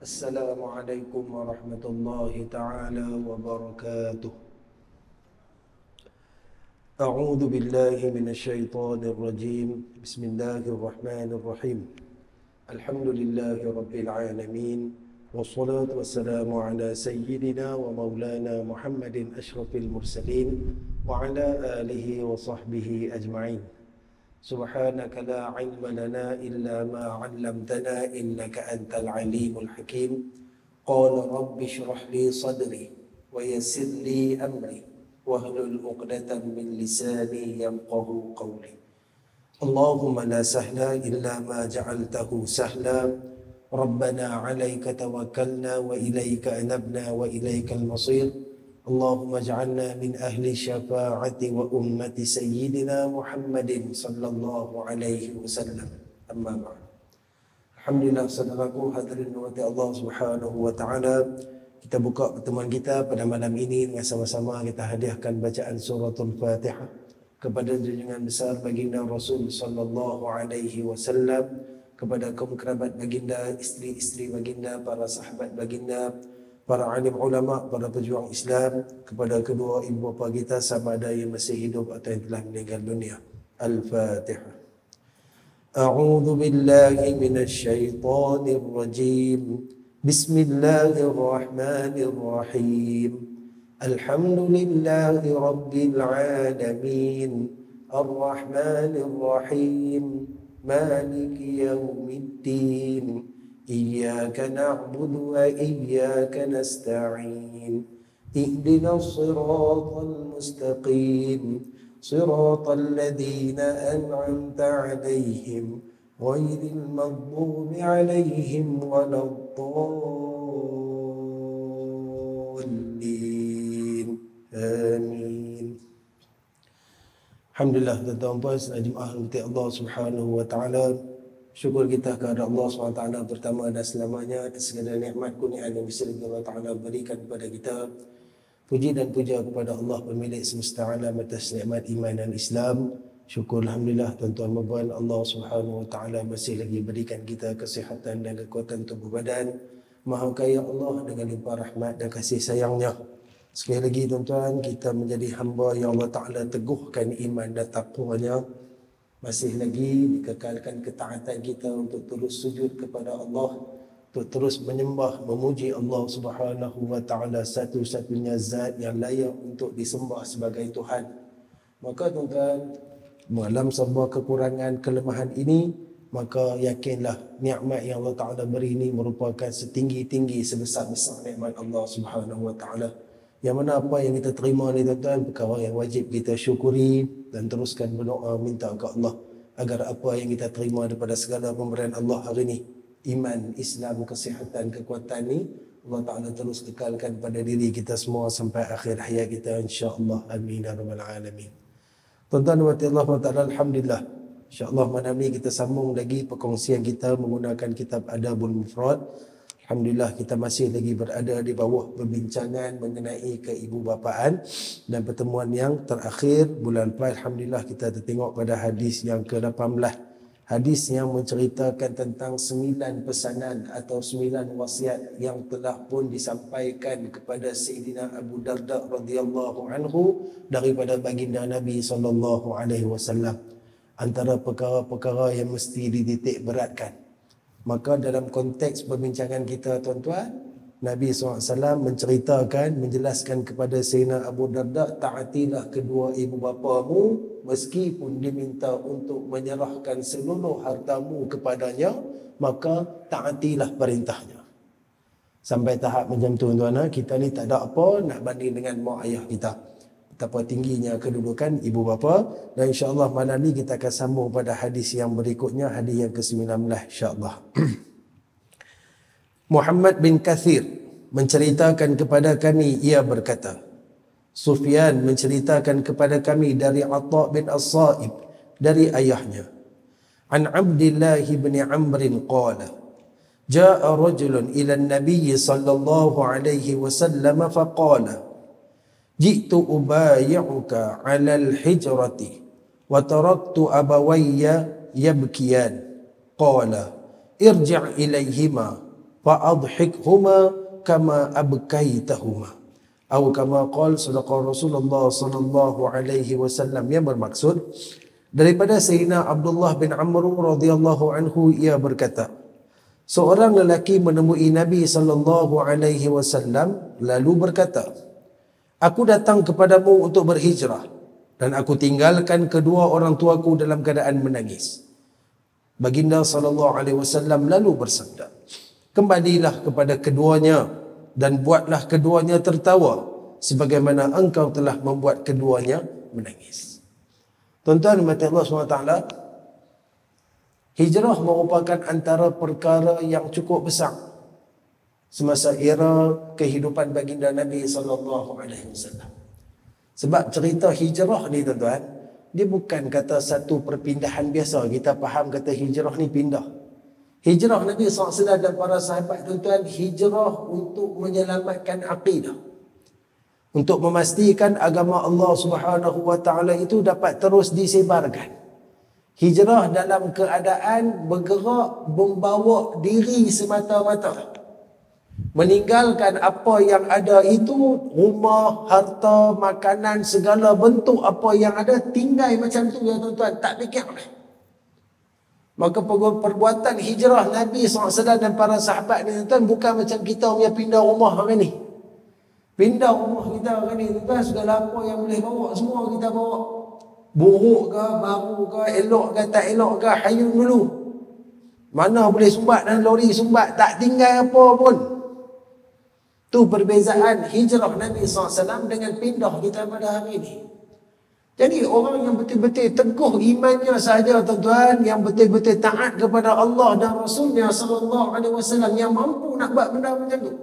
Assalamualaikum warahmatullahi ta'ala wabarakatuh. A'udzu billahi minasyaitonir rajim. Bismillahirrahmanirrahim. Alhamdulillahi rabbil alamin. Wassalatu wassalamu ala sayyidina wa maulana Muhammadin asyrafil mursalin wa ala alihi wa sahbihi ajma'in. Subhanaka la ilma lana illa ma 'allamtana innaka antal alimul hakim. Qala rabbi shrah li sadri wa yassir li amri wahlul 'uqdatam min lisani yafqahu qawli. Allahumma la sahla illa ma ja'altahu sahla. Rabbana 'alaika tawakkalna wa ilaika anabna wa ilaikal masir. Allahumma ij'alna min ahli syafa'ati wa ummati sayyidina Muhammadin sallallahu alaihi wasallam. Amma ba'd. Alhamdulillah, saudaraku hadirin rahmati Allah Subhanahu wa taala. Kita buka pertemuan kita pada malam ini dengan sama-sama kita hadiahkan bacaan suratul Fatihah kepada junjungan besar baginda Rasul sallallahu alaihi wasallam, kepada kaum kerabat baginda, isteri-isteri baginda, para sahabat baginda, para alim ulama, para pejuang Islam, kepada kedua ibu bapa kita sama ada yang masih hidup atau yang telah meninggal dunia. Al-Fatihah. A'udzu billahi minasy syaithanir rajim. Bismillahirrahmanirrahim. Alhamdulillahi rabbil alamin. Ar-Rahmanir Rahim. Maliki yaumiddin. إياك نعبد وإياك نستعين اهدنا الصراط المستقيم صراط الذين أنعمت عليهم غير المغضوب عليهم ولا الضالين آمين. Alhamdulillah, tuan-tuan puan, jemaah Allah Subhanahu wa taala. Syukur kita kepada Allah SWT pertama dan selamanya atas segala nikmat kurniaan yang bisa Allah Ta'ala berikan kepada kita. Puji dan puja kepada Allah pemilik semesta alam atas nikmat iman dan Islam. Syukur Alhamdulillah tuan-tuan dan puan, Allah SWT masih lagi berikan kita kesihatan dan kekuatan tubuh badan. Maha kaya Allah dengan limpah rahmat dan kasih sayangnya. Sekali lagi tuan-tuan, kita menjadi hamba yang Allah Ta'ala teguhkan iman dan taqwanya. Masih lagi dikekalkan ketaatan kita untuk terus sujud kepada Allah, untuk terus menyembah, memuji Allah Subhanahu wa taala, satu-satunya zat yang layak untuk disembah sebagai Tuhan. Maka tuan-tuan, dalam sebuah kekurangan kelemahan ini, maka yakinlah nikmat yang Allah Taala beri ini merupakan setinggi-tinggi sebesar-besar nikmat Allah Subhanahu wa taala. Yang mana apa yang kita terima ni tuan-tuan, perkara yang wajib kita syukuri dan teruskan berdoa minta ke Allah agar apa yang kita terima daripada segala pemberian Allah hari ini, iman, Islam, kesihatan, kekuatan ni, Allah Ta'ala terus kekalkan pada diri kita semua sampai akhir hayat kita, insya-Allah. Amin ya rabbal alamin. Tuan-tuan dan Allah Ta'ala, alhamdulillah, insya-Allah malam ni kita sambung lagi perkongsian kita menggunakan kitab Adabul Mufrad. Alhamdulillah, kita masih lagi berada di bawah perbincangan mengenai keibubapaan, dan pertemuan yang terakhir bulan Februari, alhamdulillah kita tertengok pada hadis yang ke-18. Hadis yang menceritakan tentang 9 pesanan atau 9 wasiat yang telah pun disampaikan kepada Sayyidina Abu Darda radhiyallahu anhu daripada baginda Nabi sallallahu alaihi wasallam. Antara perkara-perkara yang mesti dititik beratkan. Maka dalam konteks perbincangan kita tuan-tuan, Nabi SAW menjelaskan kepada Sayyidina Abu Darda, taatilah kedua ibu bapamu meskipun diminta untuk menyerahkan seluruh hartamu kepadanya, maka taatilah perintahnya. Sampai tahap macam tu tuan-tuan, kita ni tak ada apa nak banding dengan mak ayah kita. Betapa tingginya kedudukan ibu bapa. Dan insya-Allah malam ni kita akan sambung pada hadis yang berikutnya, hadis yang ke-19 insya-Allah. Muhammad bin Kathir menceritakan kepada kami, ia berkata, Sufyan menceritakan kepada kami dari Atha bin As-Sa'ib dari ayahnya, an Abdullah bin Amr qala, jaa rajulun ila an-nabiy sallallahu alaihi wasallam faqala, ji'tu ubayi'uka 'ala al-hijrati wa taraktu abawayya yabkiyan. Qala irji' ilayhima fa'adhikhuma kama abkaitahuma. Atau kama qala sadaqa Rasulullah sallallahu alaihi wasallam, yang bermaksud daripada Sayyidina Abdullah bin Amr radhiyallahu anhu, ia berkata, seorang lelaki menemui Nabi sallallahu alaihi wasallam lalu berkata, aku datang kepadamu untuk berhijrah dan aku tinggalkan kedua orang tuaku dalam keadaan menangis. Baginda sallallahu alaihi wasallam lalu bersabda, kembalilah kepada keduanya dan buatlah keduanya tertawa sebagaimana engkau telah membuat keduanya menangis. Tuan-tuan mati Allah SWT, hijrah merupakan antara perkara yang cukup besar semasa era kehidupan baginda Nabi SAW. Sebab cerita hijrah ni tuan-tuan, dia bukan kata satu perpindahan biasa. Kita faham kata hijrah ni pindah. Hijrah Nabi SAW dan para sahabat tuan-tuan, hijrah untuk menyelamatkan akidah, untuk memastikan agama Allah Subhanahu wa taala itu dapat terus disebarkan. Hijrah dalam keadaan bergerak membawa diri semata-mata, meninggalkan apa yang ada itu, rumah, harta, makanan, segala bentuk apa yang ada, tinggal macam tu ya tuan-tuan, tak fikir dah. Maka perbuatan hijrah Nabi SAW dan para sahabat ni tuan, bukan macam kita punya pindah rumah hari ni. Pindah rumah kita hari ni tuan, segala apa yang boleh bawa semua kita bawa. Buruk ke, baru ke, elok ke, tak elok ke, hayun dulu. Mana boleh sumbat dan lori sumbat, tak tinggal apa pun. Tu perbezaan hijrah Nabi SAW dengan pindah kita pada hari ni. Jadi orang yang betul-betul teguh imannya sahaja tuan-tuan, yang betul-betul taat kepada Allah dan Rasulnya sallallahu alaihi wasallam, yang mampu nak buat benda macam tu.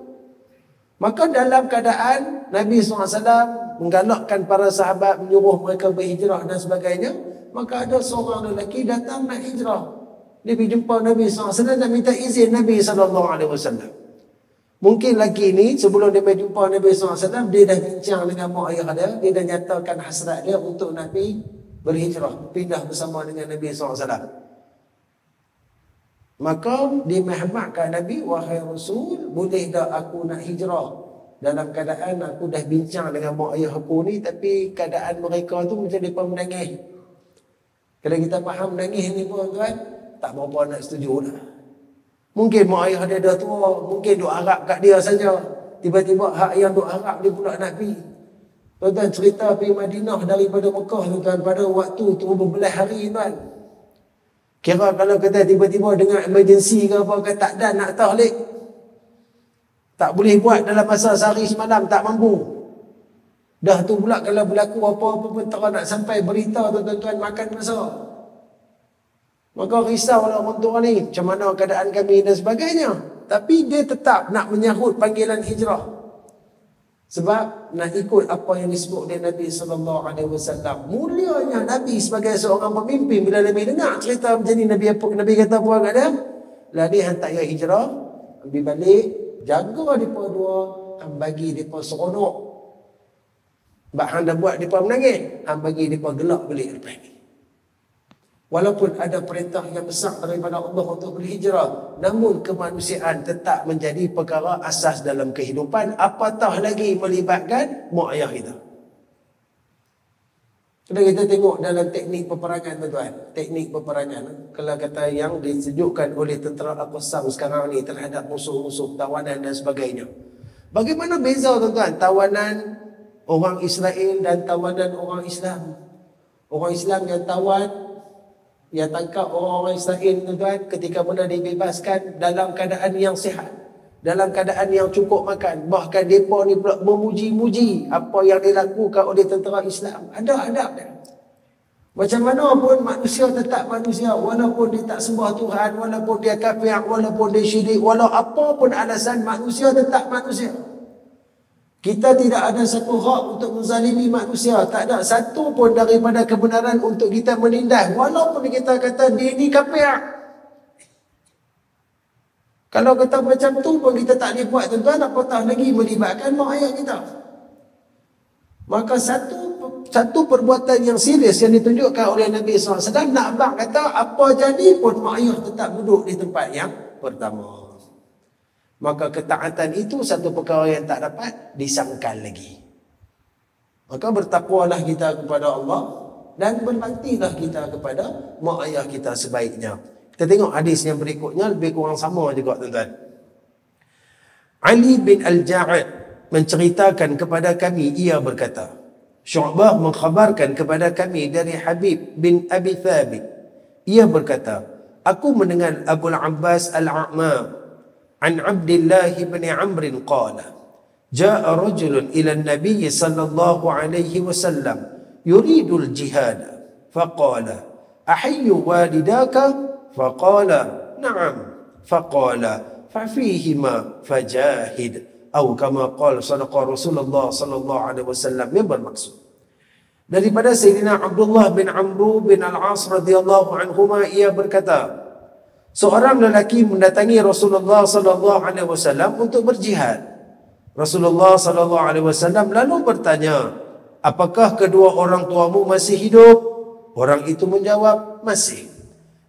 Maka dalam keadaan Nabi SAW menggalakkan para sahabat, menyuruh mereka berhijrah dan sebagainya, maka ada seorang lelaki datang nak hijrah. Dia pergi jumpa Nabi SAW dan minta izin Nabi SAW. Mungkin lelaki ni sebelum dia pergi jumpa Nabi SAW, dia dah bincang dengan mak ayah dia dah nyatakan hasrat dia untuk Nabi berhijrah, pindah bersama dengan Nabi SAW. Maka dia menghadapkan Nabi, wahai Rasul, boleh tak aku nak hijrah dalam keadaan aku dah bincang dengan mak ayah aku ni, tapi keadaan mereka tu macam mereka menangis. Kalau kita faham menangis ni pun tuan, tak berapa nak setuju dah. Mungkin mak ayah dia dah tua, mungkin duk harap kat dia saja. Tiba-tiba hak yang duk harap dia pula nak pergi. Tuan-tuan, cerita pergi Madinah daripada Mekah tuan-tuan, pada waktu tu berbelas hari tuan. Kira kalau kita tiba-tiba dengan emergency ke apa ke, tak ada nak tahlik, tak boleh buat dalam masa sehari semalam, tak mampu. Dah tu pula kalau berlaku apa-apa pun tak nak sampai berita tuan-tuan makan masa. Maka risaulah orang tua ni, macam mana keadaan kami dan sebagainya. Tapi dia tetap nak menyahut panggilan hijrah. Sebab nak ikut apa yang disebut oleh Nabi SAW. Mulianya Nabi sebagai seorang pemimpin, bila Nabi dengar cerita macam ni, Nabi kata apa kat dia? Lah dia hantar dia hijrah, ambil balik, jaga mereka dua, bagi mereka seronok. Sebab hang dah buat mereka menangis, hang bagi mereka gelak balik lepas ni. Walaupun ada perintah yang besar daripada Allah untuk berhijrah, namun kemanusiaan tetap menjadi perkara asas dalam kehidupan, apatah lagi melibatkan mak ayah kita. Kalau kita tengok dalam teknik peperangan tuan-tuan, teknik peperangan, kalau kata yang disejukkan oleh tentera Al-Qassam sekarang ni terhadap musuh-musuh, tawanan dan sebagainya. Bagaimana beza tuan-tuan tawanan orang Israel dan tawanan orang Islam? Orang Islam yang tawan, yang tangkap orang-orang Israel tuan-tuan, ketika mana dibebaskan dalam keadaan yang sihat, dalam keadaan yang cukup makan. Bahkan mereka ni pula memuji-muji apa yang dilakukan oleh tentera Islam. Ada adab dia. Macam mana pun manusia tetap manusia, walaupun dia tak sembah Tuhan, walaupun dia kafir, walaupun dia syirik, walau apa pun alasan, manusia tetap manusia. Kita tidak ada satu hak untuk menzalimi manusia. Tak ada satu pun daripada kebenaran untuk kita menindas, walaupun kita kata dia ni kafir. Kalau kata macam tu pun kita tak boleh buat tuan-tuan, apatah lagi melibatkan mak ayah kita. Maka satu perbuatan yang serius yang ditunjukkan oleh Nabi SAW, nak abang kata apa jadi pun mak ayah tetap duduk di tempat yang pertama. maka ketaatan itu satu perkara yang tak dapat disangkal lagi. Maka bertakwalah kita kepada Allah dan berbaktilah kita kepada mak ayah kita sebaiknya. Kita tengok hadis yang berikutnya, lebih kurang sama juga tuan-tuan. Ali bin Al-Ja'ad menceritakan kepada kami, ia berkata, Syu'bah mengkhabarkan kepada kami dari Habib bin Abi Thabit. Ia berkata, aku mendengar Abu Abbas Al-A'ma an Abdullah bin Amr qala, Ja'a rajulun ila an-nabiy sallallahu alaihi wasallam yuridul jihad faqala ahayyu walidaka faqala na'am faqala fafihima fajahid atau kama qala sadaqa Rasulullah sallallahu alaihi wasallam, yang bermaksud daripada Sayyidina Abdullah bin Amr bin Al-As radhiyallahu anhuma, ia berkata, seorang lelaki mendatangi Rasulullah sallallahu alaihi wasallam untuk berjihad. Rasulullah sallallahu alaihi wasallam lalu bertanya, apakah kedua orang tuamu masih hidup? Orang itu menjawab, masih.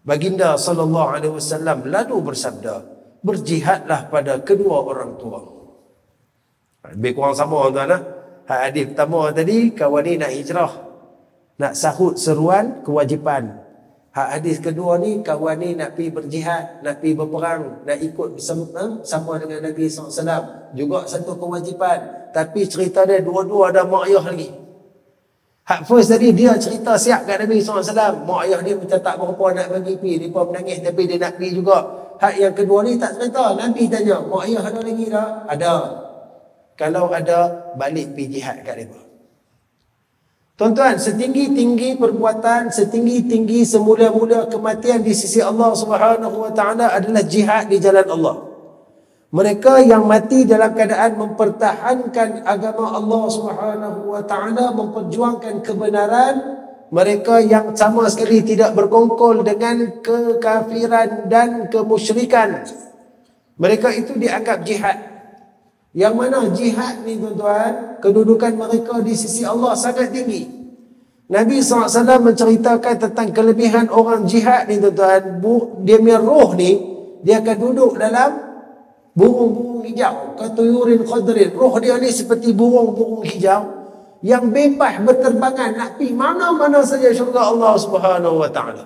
Baginda sallallahu alaihi wasallam lalu bersabda, berjihadlah pada kedua orang tua. Lebih kurang sama tuan-tuan. Hadis pertama tadi, kawan ni nak hijrah, nak sahut seruan kewajipan. Hadis kedua ni, kawan ni nak pergi berjihad, nak pergi berperang, nak ikut sama dengan Nabi SAW, juga satu kewajipan. Tapi cerita dia dua-dua ada mak ayah lagi. Hak first tadi dia cerita siap kat Nabi SAW, mak ayah dia macam tak berapa nak bagi pergi, dia pun menangis tapi dia nak pergi juga. Hak yang kedua ni tak cerita, Nabi tanya, mak ayah ada lagi tak? Ada. Kalau ada, balik pergi jihad kat mereka. Tuan-tuan, setinggi-tinggi perbuatan, setinggi-tinggi semula-mula kematian di sisi Allah Subhanahu wa taala adalah jihad di jalan Allah. Mereka yang mati dalam keadaan mempertahankan agama Allah Subhanahu wa taala, memperjuangkan kebenaran, mereka yang sama sekali tidak berkongkol dengan kekafiran dan kemusyrikan, mereka itu dianggap jihad. Yang mana jihad ni tuan-tuan, kedudukan mereka di sisi Allah sangat tinggi. Nabi SAW menceritakan tentang kelebihan orang jihad ni tuan-tuan. Dia punya roh ni, dia akan duduk dalam burung-burung hijau, katuyurin khadrin. Roh dia ni seperti burung-burung hijau yang bebas berterbangan nak pergi mana-mana saja syurga Allah Subhanahu wa taala.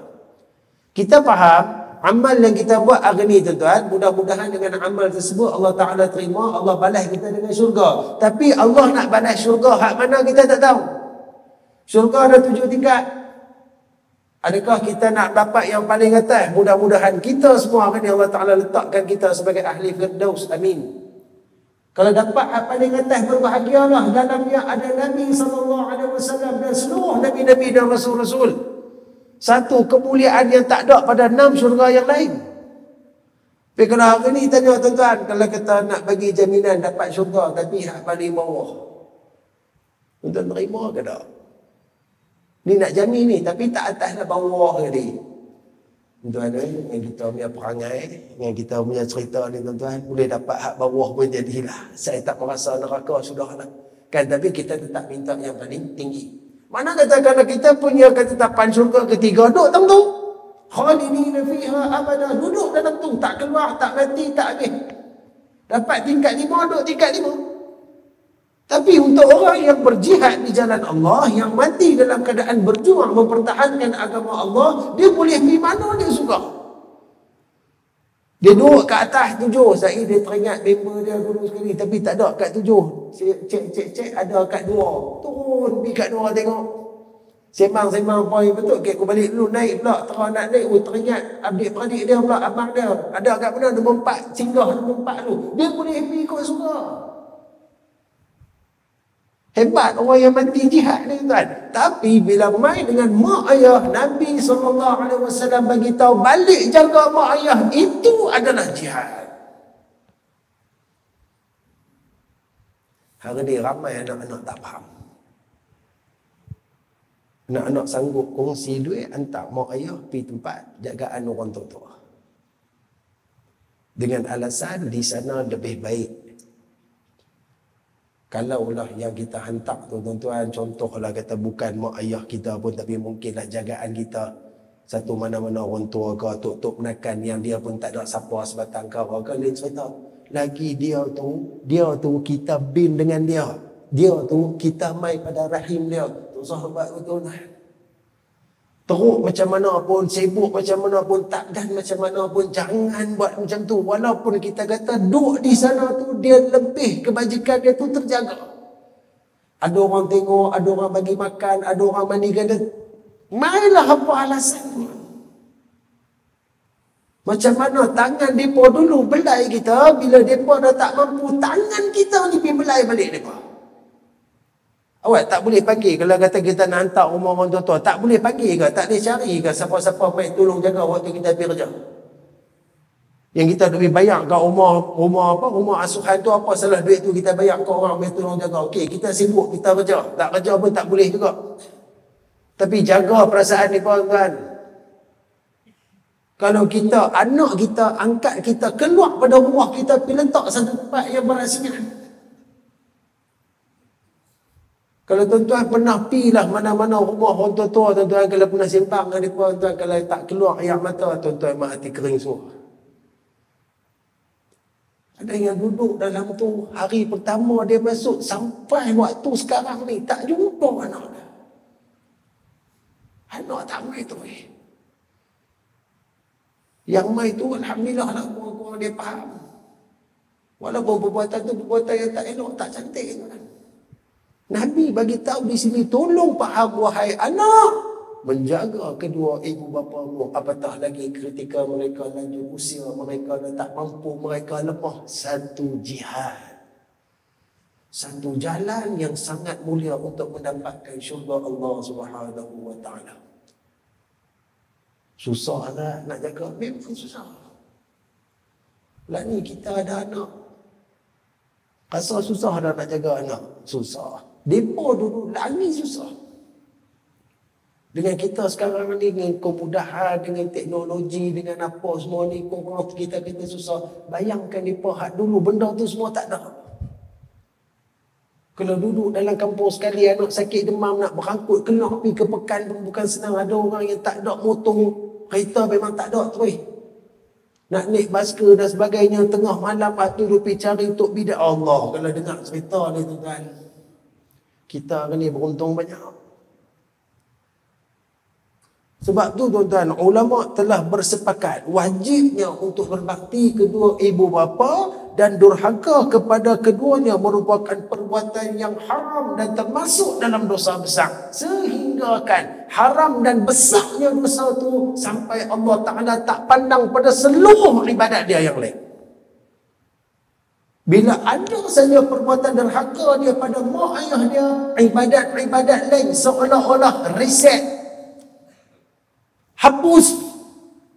Kita faham amal yang kita buat hari ni tuan-tuan, mudah-mudahan dengan amal tersebut Allah Ta'ala terima, Allah balas kita dengan syurga. Tapi Allah nak balas syurga hak mana kita tak tahu. Syurga ada 7 tingkat. Adakah kita nak dapat yang paling atas? Mudah-mudahan kita semua hari ni Allah Ta'ala letakkan kita sebagai ahli Firdaus. Amin. Kalau dapat hak paling atas, berbahagialah. Dalamnya ada Nabi SAW dan seluruh Nabi-Nabi dan Rasul-Rasul. Satu kemuliaan yang tak ada pada 6 syurga yang lain. Tapi kalau hari ni tanya tuan-tuan, kalau kita nak bagi jaminan dapat syurga tapi hak paling bawah, tuan-tuan terima ke tak? Ni nak jamin ni, tapi tak atas lah, bawah ke ni. Tuan-tuan, yang kita punya perangai, yang kita punya cerita ni tuan-tuan, boleh dapat hak bawah pun jadilah. Saya tak merasa neraka, sudahlah. Kan, tapi kita tetap minta yang paling tinggi. Mana kata kalau kita punya ketetapan syurga ketiga, duduk tentu. Khalidina fiha abada, duduk dalam tu, tak keluar, tak mati, tak habis. Dapat tingkat 5, duduk tingkat 5. Tapi untuk orang yang berjihad di jalan Allah, yang mati dalam keadaan berjuang mempertahankan agama Allah, dia boleh pergi mana dia suka. Dia duduk kat atas 7, saya dia teringat member dia dulu sekali, tapi tak ada kat 7. Cek ada kat 2. Turun pergi kat 2 tengok. Sembang-sembang poin betul. Okay, aku balik dulu, naik pula. Terus nak naik, teringat adik-beradik dia pula, abang dia. Ada kat mana, nombor 4, singgah nombor 4 tu. Dia boleh pergi ikut suka. Hebat orang yang mati jihad ni tuan. Tapi bila main dengan mak ayah, Nabi SAW bagi tahu balik jaga mak ayah, itu adalah jihad. Hari ni ramai anak-anak tak faham. Anak-anak sanggup kongsi duit hantar mak ayah pergi tempat jagaan orang tua-tua, dengan alasan di sana lebih baik. Kalaulah yang kita hantar tu tuan-tuan, contohlah kata bukan mak ayah kita pun, tapi mungkinlah jagaan kita, satu mana-mana orang tua ke, tok-tok menakan yang dia pun tak ada siapa sebatang ke, lain cerita. lagi dia tu kita bin dengan dia. Dia tu kita mai pada rahim dia. Tu sahabat betul lah. Teruk macam mana pun, sibuk macam mana pun, takdan macam mana pun, jangan buat macam tu. Walaupun kita kata duduk di sana tu, dia lebih kebajikan dia tu terjaga. Ada orang tengok, ada orang bagi makan, ada orang mandikan dia. Mailah apa alasan. Macam mana tangan mereka dulu belai kita, bila mereka dah tak mampu, tangan kita ni pergi belai balik mereka. Awak tak boleh panggil, kalau kata kita nak hantar rumah orang tua-tua, tak boleh panggil ke? Tak boleh cari ke siapa-siapa baik tolong jaga waktu kita pergi kerja? Yang kita duit bayar kat rumah asuhan tu, apa salah duit tu kita bayar kat orang baik tolong jaga. Okey, kita sibuk, kita kerja. Tak kerja pun tak boleh juga. Tapi jaga perasaan ni tuan-tuan. Kalau kita, anak kita, angkat kita keluar pada rumah kita, pergi letak satu tempat yang berasingan. Kalau tuan-tuan pernah pergi lah mana-mana rumah orang tua-tua, tuan-tuan kalau pernah simpang dengan mereka, tuan-tuan kalau tak keluar air mata, tuan-tuan memang hati kering semua. Ada yang duduk dalam tu, hari pertama dia masuk, sampai waktu sekarang ni, tak jumpa anak dia. Anak tak mai tu. Yang mai tu, alhamdulillah lah, kurang-kurang dia faham. Walaupun perbuatan tu, perbuatan yang tak elok, tak cantik kan. Nabi bagi tahu di sini, tolong faham wahai anak, menjaga kedua ibu bapamu, apatah lagi ketika mereka lanjut usia, mereka dah tak mampu, mereka lemah. Satu jihad, satu jalan yang sangat mulia untuk mendapatkan syurga Allah Subhanahu wa taala. Susah lah nak jaga, memang susah. Lah ni kita ada anak, rasa susah dah nak jaga anak, susah. Depa dulu lagi susah. Dengan kita sekarang ni, dengan kemudahan, dengan teknologi, dengan apa semua ni, korang kita susah. Bayangkan depa hak dulu, benda tu semua tak ada. Kalau duduk dalam kampung sekali, anak sakit demam nak berangkut, kena pergi ke pekan pun bukan senang. Ada orang yang tak ada motor, kereta memang tak ada tu. Nak naik basikal dan sebagainya, tengah malam waktu pergi cari untuk bidak. Allah, kalau dengar cerita ni tuan-tuan, kita ni beruntung banyak. Sebab tu tuan-tuan, ulama telah bersepakat wajibnya untuk berbakti kedua ibu bapa dan durhaka kepada keduanya merupakan perbuatan yang haram dan termasuk dalam dosa besar. Sehingga kan haram dan besarnya dosa tu sampai Allah Ta'ala tak pandang pada seluruh ibadat dia yang lain. Bila ada saja perbuatan derhaka dia pada mak ayah dia, ibadat-ibadat lain seolah-olah reset, hapus.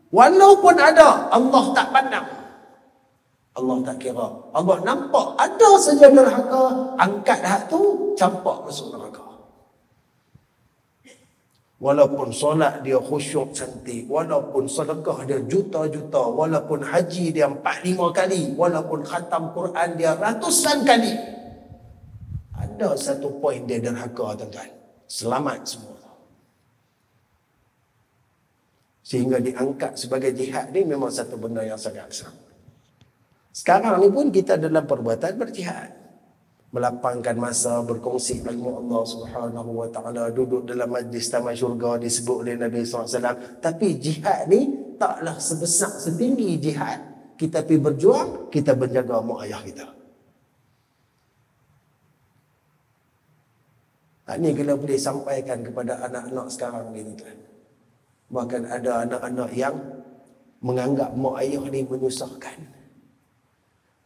Walaupun ada, Allah tak pandang, Allah tak kira. Allah nampak ada saja derhaka, angkat hak tu, campak masuk neraka. Walaupun solat dia khusyuk cantik, walaupun sedekah dia juta-juta, walaupun haji dia 4-5 kali, walaupun khatam Quran dia ratusan kali, ada satu poin dia derhaka tuan-tuan, selamat semua. Sehingga diangkat sebagai jihad ni memang satu benda yang sangat besar. Sekarang ni pun kita dalam perbuatan berjihad, melapangkan masa, berkongsi ilmu Allah Subhanahu wa taala, duduk dalam majlis taman syurga disebut oleh Nabi SAW. Tapi jihad ni taklah sebesar setinggi jihad kita pergi berjuang, kita menjaga mak ayah kita. Ini kalau boleh sampaikan kepada anak-anak sekarang ni tuan. Bahkan ada anak-anak yang menganggap mak ayah ni menyusahkan,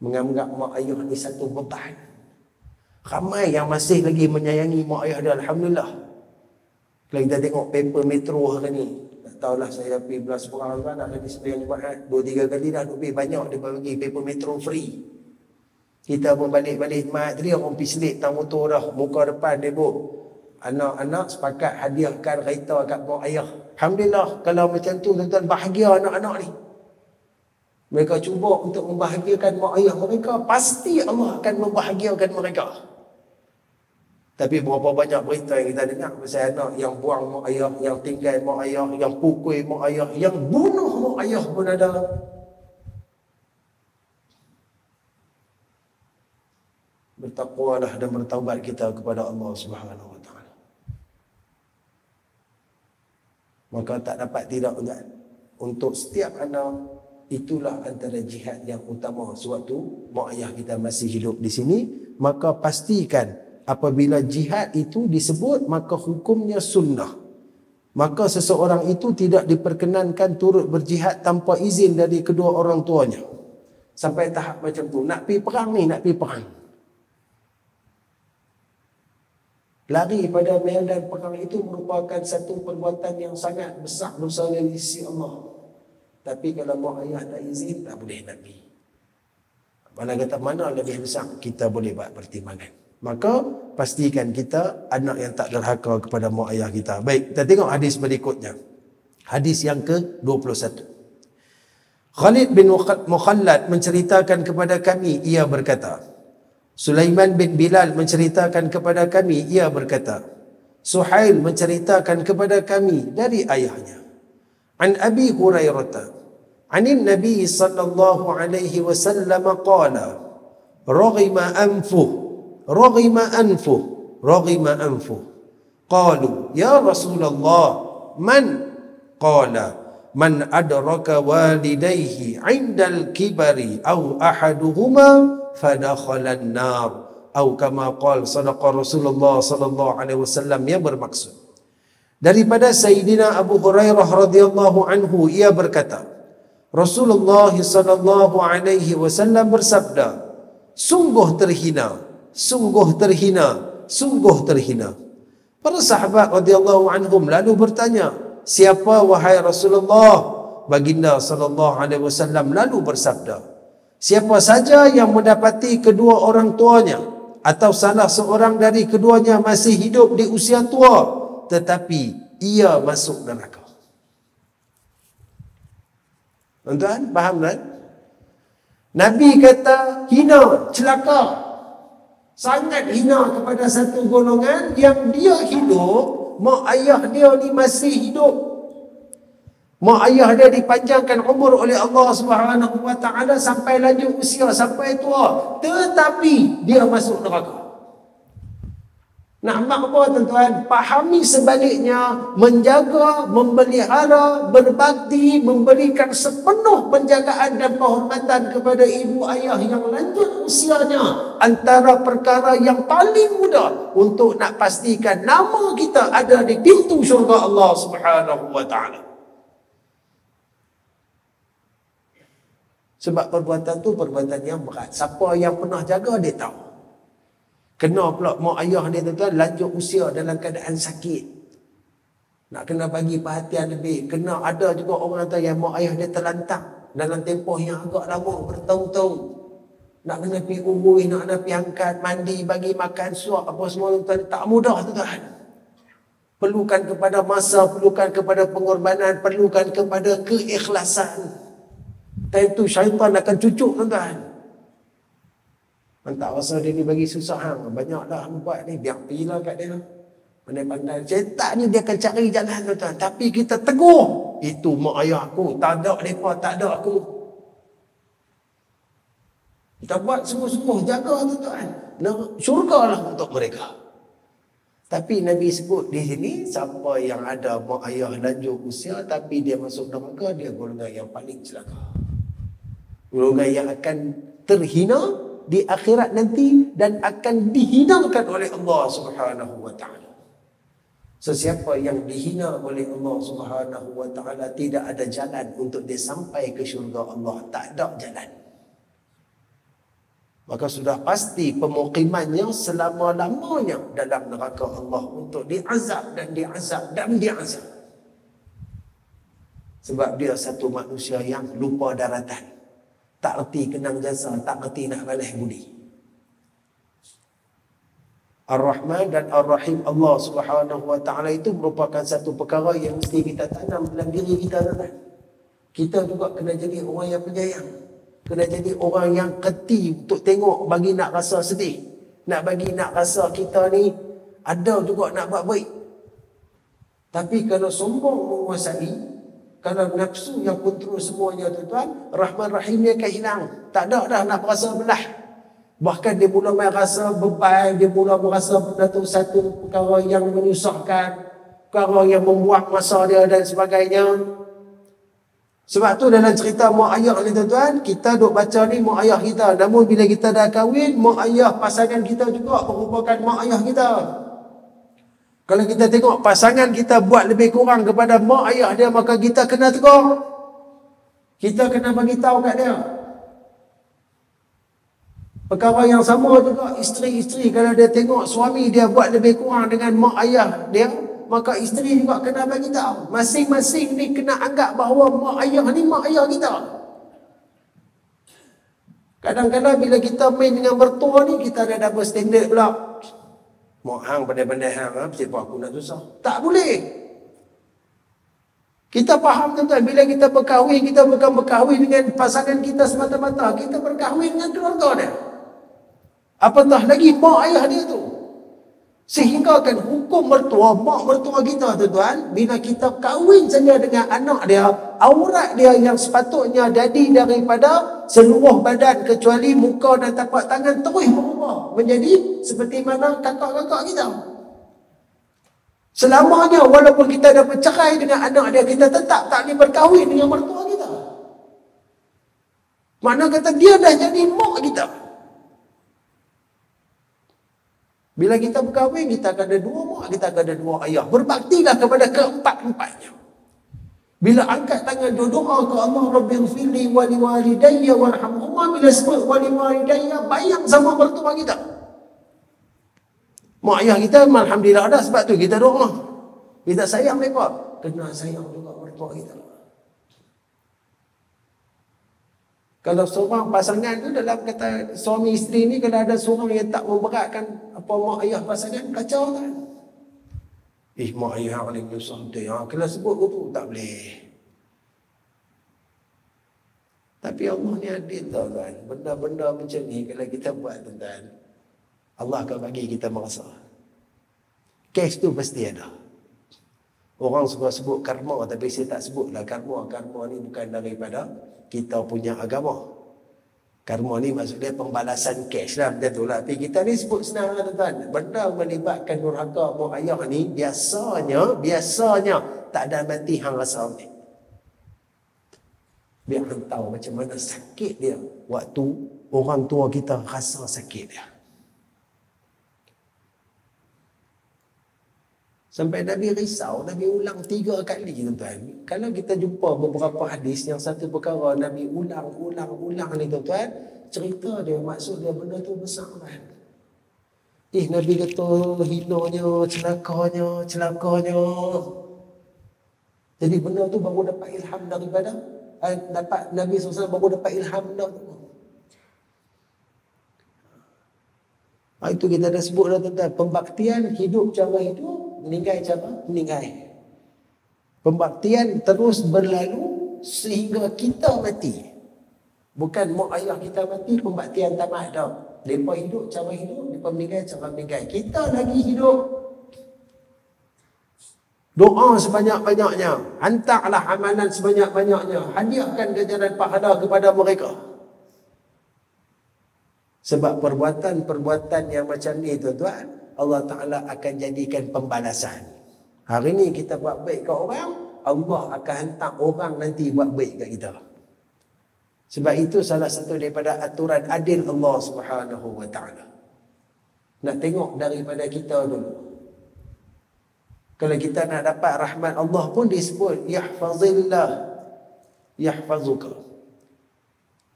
menganggap mak ayah ni satu beban. Ramai yang masih lagi menyayangi mak ayah dia, alhamdulillah. Kalau kita tengok paper metro hari ni, tak tahulah saya pergi belas orang kan, ada di sembilan Jumaat 2-3 kali dah lebih banyak dia bagi paper metro free. Kita pun balik-balik Jumaat tadi, orang pergi selit tang motor dah, muka depan dia bu, anak-anak sepakat hadiahkan kereta kat mak ayah. Alhamdulillah, kalau macam tu tuan-tuan, bahagia anak-anak ni. Mereka cuba untuk membahagiakan mak ayah mereka, pasti Allah akan membahagiakan mereka. Tapi berapa banyak berita yang kita dengar pasal anak yang buang mak ayah, yang tinggal mak ayah, yang pukul mak ayah, yang bunuh mak ayah pun ada. bertakwalah dan bertaubat kita kepada Allah Subhanahu wa taala. Maka tak dapat tidak untuk setiap anak, itulah antara jihad yang utama sewaktu mak ayah kita masih hidup di sini. Maka pastikan apabila jihad itu disebut, maka hukumnya sunnah. Maka seseorang itu tidak diperkenankan turut berjihad tanpa izin dari kedua orang tuanya. Sampai tahap macam tu, nak pergi perang ni, nak pergi perang. Lari pada medan perang itu merupakan satu perbuatan yang sangat besar dosanya di sisi Allah. Tapi kalau mak ayah tak izin, tak boleh nak pergi. Mana kata mana lebih besar, kita boleh buat pertimbangan. Maka pastikan kita anak yang tak derhaka kepada mak ayah kita. Baik, kita tengok hadis berikutnya. Hadis yang ke-21. Khalid bin Mukhallad menceritakan kepada kami, ia berkata, Sulaiman bin Bilal menceritakan kepada kami, ia berkata, Suhail menceritakan kepada kami dari ayahnya. An Abi Hurairah, Anin Nabi sallallahu alaihi wasallam qala, Raghima anfuh, Raghima anfuh, Raghima anfuh. Qalu, Ya Rasulullah, man? Qala, man adraka walidayhi indal kibari aw ahaduhuma fadakhalan nar. Atau kama qala sadaqa Rasulullah sallallahu alaihi wasallam, yang bermaksud daripada Sayyidina Abu Hurairah radhiyallahu anhu, ia berkata, Rasulullah sallallahu alaihi wasallam bersabda, sungguh terhina, sungguh terhina, sungguh terhina. Para sahabat radhiyallahu anhum lalu bertanya, siapa wahai Rasulullah? Baginda sallallahu alaihi wasallam lalu bersabda, siapa saja yang mendapati kedua orang tuanya atau salah seorang dari keduanya masih hidup di usia tua, tetapi ia masuk neraka. Tuan-tuan, faham kan? Nabi kata hina, celaka, sangat hina kepada satu golongan yang dia hidup, mak ayah dia ni masih hidup. Mak ayah dia dipanjangkan umur oleh Allah Subhanahu wa taala sampai lanjut usia, sampai tua, tetapi dia masuk neraka. Nak apa tuan-tuan? Pahami sebaliknya, menjaga, memelihara, berbakti, memberikan sepenuh penjagaan dan penghormatan kepada ibu ayah yang lanjut usianya, antara perkara yang paling mudah untuk nak pastikan nama kita ada di pintu syurga Allah Subhanahu wa taala. Sebab perbuatan tu perbuatan yang berat. Siapa yang pernah jaga dia tahu. Kena pula mak ayah dia tuan-tuan lanjut usia dalam keadaan sakit. Nak kena bagi perhatian lebih. Kena ada juga orang tu yang mak ayah dia terlantar dalam tempoh yang agak lama, bertahun-tahun. Nak kena pergi urus, nak kena pergi angkat, mandi, bagi makan, suap, apa semua tuan-tuan. Tak mudah tuan-tuan. Perlukan kepada masa, perlukan kepada pengorbanan, perlukan kepada keikhlasan. Dan itu syaitan akan cucuk tuan-tuan. Tak rasa dia ni bagi susah hang, banyaklah hang buat ni, biar pergilah kat dia. Pandai-pandai. Syaitan ni dia akan cari jalan tuan-tuan. Tapi kita teguh, itu mak ayah aku, tak ada mereka, tak ada aku. Kita buat sungguh-sungguh, jaga tuan-tuan. Syurgalah untuk mereka. Tapi Nabi sebut di sini, siapa yang ada mak ayah lanjut usia tapi dia masuk neraka, dia golongan yang paling celaka. Golongan yang akan terhina di akhirat nanti dan akan dihinakan oleh Allah Subhanahu wa taala. Sesiapa yang dihina oleh Allah Subhanahu wa taala, tidak ada jalan untuk dia sampai ke syurga Allah, tak ada jalan. Maka sudah pasti pemukimannya selama-lamanya dalam neraka Allah untuk diazab dan diazab dan diazab. Sebab dia satu manusia yang lupa daratan. Tak erti kenang jasa, tak erti nak balas budi. Ar-Rahman dan Ar-Rahim Allah Subhanahu wa taala itu merupakan satu perkara yang mesti kita tanam dalam diri kita. Kita juga kena jadi orang yang penyayang. Kena jadi orang yang kerti untuk tengok, bagi nak rasa sedih. Nak bagi nak rasa kita ni ada juga nak buat baik. Tapi kalau sombong menguasai, kalau nafsu yang kontrol semuanya tuan-tuan, Rahman Rahim dia akan hilang. Tak ada dah nak berasa belah. Bahkan dia mula merasa beban, dia mula merasa benda tu satu perkara yang menyusahkan, perkara yang membuang masa dia dan sebagainya. Sebab tu dalam cerita mak ayah ni tuan-tuan, kita duk baca ni mak ayah kita. Namun bila kita dah kahwin, mak ayah pasangan kita juga merupakan mak ayah kita. Kalau kita tengok pasangan kita buat lebih kurang kepada mak ayah dia, maka kita kena tegur. Kita kena bagi tahu kat dia. Perkara yang sama juga isteri-isteri, kalau dia tengok suami dia buat lebih kurang dengan mak ayah dia, maka isteri juga kena bagi tahu. Masing-masing ni kena anggap bahawa mak ayah ni mak ayah kita. Kadang-kadang bila kita main dengan mertua ni, kita ada double standard pula. Mak hang pandai-pandai hang, siapa aku nak susah. Tak boleh. Kita faham tuan-tuan, bila kita berkahwin, kita bukan berkahwin dengan pasangan kita semata-mata. Kita berkahwin dengan keluarga dia. Apatah lagi mak ayah dia tu. Sehingga kan hukum mertua, mak mertua kita tuan-tuan, bila kita kahwin saja dengan anak dia, aurat dia yang sepatutnya jadi daripada seluruh badan kecuali muka dan tapak tangan terus berubah menjadi seperti mana kakak-kakak kita. Selamanya walaupun kita dah bercerai dengan anak dia, kita tetap tak boleh berkahwin dengan mertua kita. Makna kata dia dah jadi mak kita. Bila kita berkahwin, kita akan ada dua mak, kita akan ada dua ayah. Berbaktilah kepada keempat-empatnya. Bila angkat tangan doa ke Allah, Rabbighfirli wa liwalidayya warhamhuma, bila sebut wa liwalidayya, bayang sama mertua kita. Mak ayah kita, alhamdulillah ada, sebab tu kita doa. Kita sayang mereka, kena sayang juga mertua kita. Kalau seorang pasangan tu dalam kata suami isteri ni, kalau ada seorang yang tak memberatkan apa mak ayah pasangan, kacau kan. Mak ayah ni susah dia. Kalau sebut tu tak boleh. Tapi Allah ni adil tau kan. Benda-benda macam ni kalau kita buat tuan-tuan, Allah akan bagi kita merasa. Kes tu pasti ada. Orang suka sebut karma, tapi saya tak sebutlah karma. Karma ni bukan daripada kita punya agama. Karma ni maksudnya pembalasan cash lah, macam tu lah. Tapi kita ni sebut senang lah tuan-tuan. Benda melibatkan nurhaka mak ayah ni, biasanya tak ada mati hang rasa ni. Biar hang tahu macam mana sakit dia waktu orang tua kita rasa sakit dia. Sampai Nabi risau, Nabi ulang 3 kali tuan-tuan. Kalau kita jumpa beberapa hadis, yang satu perkara Nabi ulang ni tuan-tuan, cerita dia, maksud dia benda tu besar kan. Nabi kata hinanya, celakanya. Jadi benda tu baru dapat ilham daripada, Nabi SAW baru dapat ilham dah tu. Itu kita dah sebut dah tuan-tuan, pembaktian hidup cara hidup, meninggal cara meninggal. Pembaktian terus berlalu sehingga kita mati. Bukan mak ayah kita mati, pembaktian tamat dah. Mereka hidup cara hidup, mereka meninggal cara meninggal. Kita lagi hidup. Doa sebanyak-banyaknya, hantarlah amalan sebanyak-banyaknya, hadiahkan ganjaran pahala kepada mereka. Sebab perbuatan-perbuatan yang macam ni tuan-tuan, Allah Ta'ala akan jadikan pembalasan. Hari ni kita buat baik ke orang, Allah akan hantar orang nanti buat baik kat kita. Sebab itu salah satu daripada aturan adil Allah Subhanahu Wa Ta'ala. Nak tengok daripada kita dulu. Kalau kita nak dapat rahmat Allah pun disebut yahfazillah yahfazuka.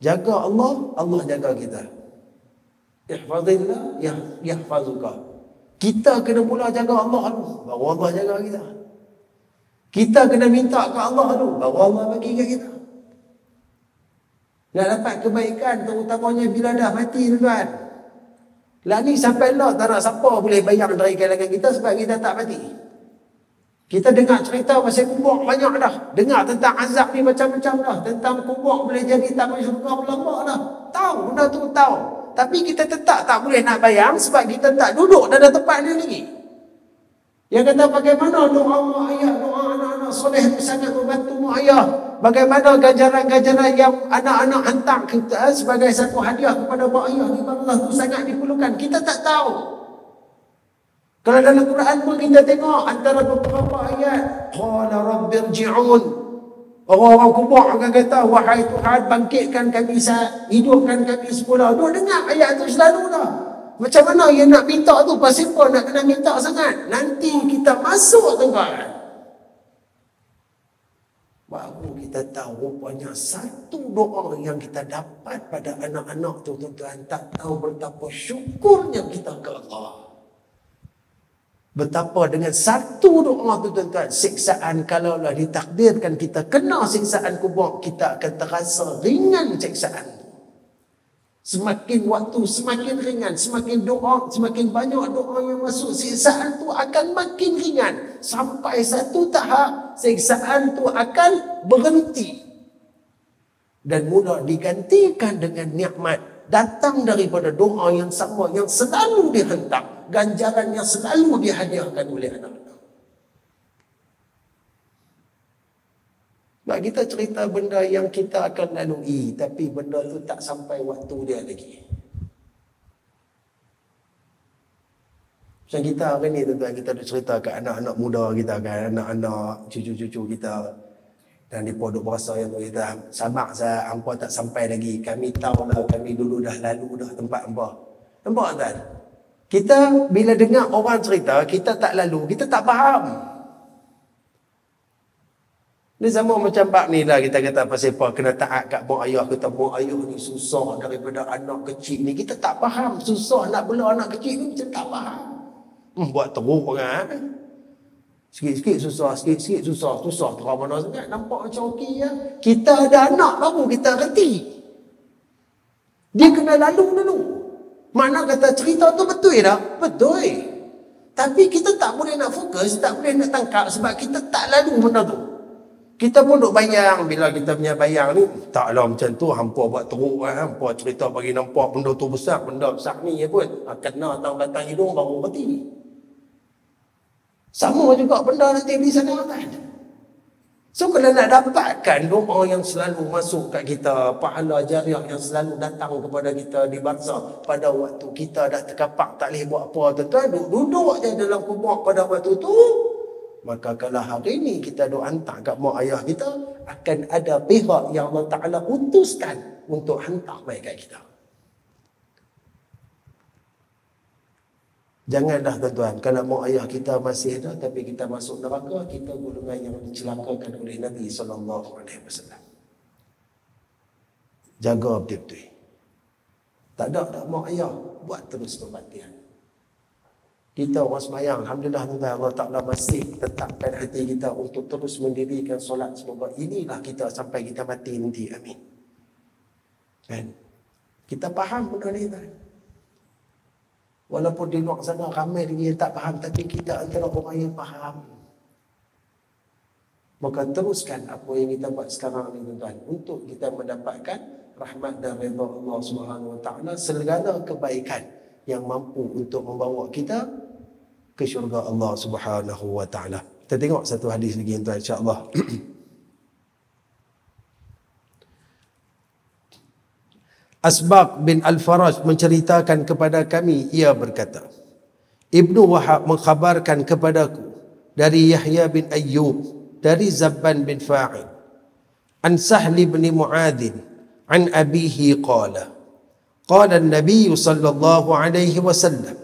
Jaga Allah, Allah jaga kita. Ihfazillah yahfazuka. Kita kena mula jaga Allah dulu, baru Allah jaga kita. Kita kena minta ke Allah dulu, baru Allah bagi ke kita. Nak dapat kebaikan, terutamanya bila dah mati tuan-tuan. Lah ni sampai lah tak nak siapa boleh bayang dari kalangan kita sebab kita tak mati. Kita dengar cerita pasal kubur banyak dah. Dengar tentang azab ni macam-macam dah. Tentang kubur boleh jadi taman syurga berlambak dah. Tahu, benda tu tahu. Tapi kita tetap tak boleh nak bayang sebab kita tak duduk dalam tempat ni lagi. Yang kata bagaimana doa mak ayah, doa anak-anak soleh sangat membantu mak ayah. bagaimana ganjaran-ganjaran yang anak-anak hantar kita sebagai satu hadiah kepada mak ayah di Allah itu sangat diperlukan. Kita tak tahu. Kalau dalam Quran pun kita tengok antara beberapa ayat, qala rabbirji'un. Orang-orang kubur akan kata, wahai Tuhan, bangkitkan kami, hidupkan kami semula. Duk dengar ayat itu selalu lah. Macam mana yang nak minta tu? Pasal apa nak kena minta sangat? Nanti kita masuk tuan-tuan, baru kita tahu rupanya satu doa yang kita dapat pada anak-anak tu tuan-tuan, tak tahu betapa syukurnya kita ke Allah. Betapa dengan satu doa tu tuan-tuan, siksaan kalaulah ditakdirkan kita kena siksaan kubur, kita akan terasa ringan siksaan tu. Semakin waktu semakin ringan, semakin doa, semakin banyak doa yang masuk, siksaan tu akan makin ringan. Sampai satu tahap siksaan tu akan berhenti dan mula digantikan dengan nikmat datang daripada doa yang sama, yang selalu dihentak, ganjaran yang selalu dihadiahkan oleh anak-anak. Sebab kita cerita benda yang kita akan lalui, tapi benda tu tak sampai waktu dia lagi. Macam kita hari ni tuan-tuan, kita ada cerita ke anak-anak muda kita kan, anak-anak cucu-cucu kita, dan mereka duk berasa yang kita sabar saya, hampa tak sampai lagi. Kami tahu lah, kami dulu dah lalu dah tempat hampa. Nampak tak? Kita bila dengar orang cerita, kita tak lalu, kita tak faham. Ni sama macam bab ni lah, kita kata pasal apa kena taat kat mak ayah. Kita mak ayah ni susah daripada anak kecil ni. Kita tak faham susah nak bela anak kecil ni, kita tak faham. Buat teruk kan? Sikit-sikit susah, sikit-sikit susah. Susah terang mana sangat. Nampak macam okey ya. Kita ada anak baru kita reti. Dia kena lalu dulu. Mana kata cerita tu betul tak? Betul. Tapi kita tak boleh nak fokus, tak boleh nak tangkap sebab kita tak lalu benda tu. Kita pun duk bayang, bila kita punya bayang ni, taklah macam tu, hampa buat teruk kan, hampa cerita bagi nampak benda tu besar, benda besar ni ya pun. Kena tahu batang hidung baru reti. Sama juga benda nanti di sana kan. So kalau nak dapatkan doa yang selalu masuk kat kita, pahala jariah yang selalu datang kepada kita di barzakh pada waktu kita dah terkapak tak boleh buat apa tuan-tuan, duduk je dalam kubur pada waktu tu, maka kalau hari ni kita duk hantar kat mak ayah kita, akan ada pihak yang Allah Ta'ala utuskan untuk hantar mai kat kita. Janganlah tuan-tuan, kalau mak ayah kita masih ada tapi kita masuk neraka, kita golongan yang dicelakakan oleh Nabi SAW. Jaga betul-betul. Tak ada mak ayah, buat terus kebaktian. Kita orang sembahyang, alhamdulillah tuan-tuan, Allah Ta'ala masih tetapkan hati kita untuk terus mendirikan solat. Semoga inilah kita sampai kita mati nanti. Amin. Kan? Kita faham benda ni kan? Walaupun di luar sana ramai lagi yang tak faham, tapi kita antara orang yang faham. Maka teruskan apa yang kita buat sekarang ni tuan-tuan, untuk kita mendapatkan rahmat dan redha Allah Subhanahu Wa Taala, segala kebaikan yang mampu untuk membawa kita ke syurga Allah Subhanahu Wa Taala. Kita tengok satu hadis lagi tuan, insya-Allah. Asbaq bin Al-Faraj menceritakan kepada kami, ia berkata, Ibnu Wahab mengkhabarkan kepadaku dari Yahya bin Ayyub, dari Zabban bin Fa'il, an Sahl bin Mu'adh, an abihi qala, qala an-nabiy sallallahu alaihi wasallam,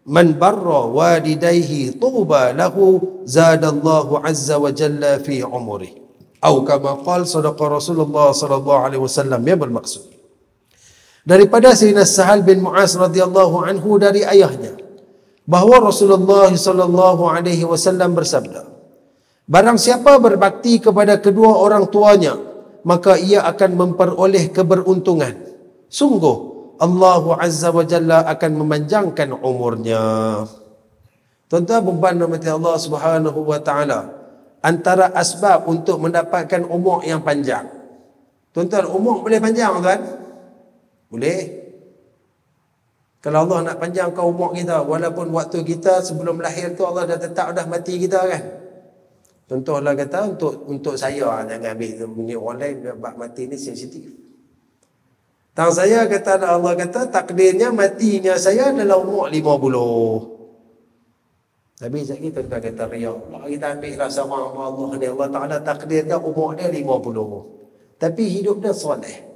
man barra walidayhi tuba lahu zadallahu azza wa jalla fi umrihi, atau kama qala sadaqa Rasulullah sallallahu alaihi wasallam, yang bermaksud daripada Sayyidina Sahal bin Mu'az radhiyallahu anhu dari ayahnya bahawa Rasulullah sallallahu alaihi wasallam bersabda, barang siapa berbakti kepada kedua orang tuanya, maka ia akan memperoleh keberuntungan. Sungguh Allah Azza wa Jalla akan memanjangkan umurnya. Tuan-tuan beban rahmat Allah Subhanahu wa taala, antara asbab untuk mendapatkan umur yang panjang. Tuan-tuan, umur boleh panjang tuan? Boleh. Kalau Allah nak panjangkan umur kita, walaupun waktu kita sebelum lahir tu Allah dah tetap dah mati kita kan. Contohlah kata untuk saya, jangan ambil bunyi orang lain, bab mati ni sensitif. Tang saya kata Allah kata takdirnya matinya saya dalam umur 50. Tapi sekali tuan-tuan kata riak. Kita ambil lah seorang Allah ni, Allah Ta'ala takdirkan umur dia 50. Tapi hidup dia soleh.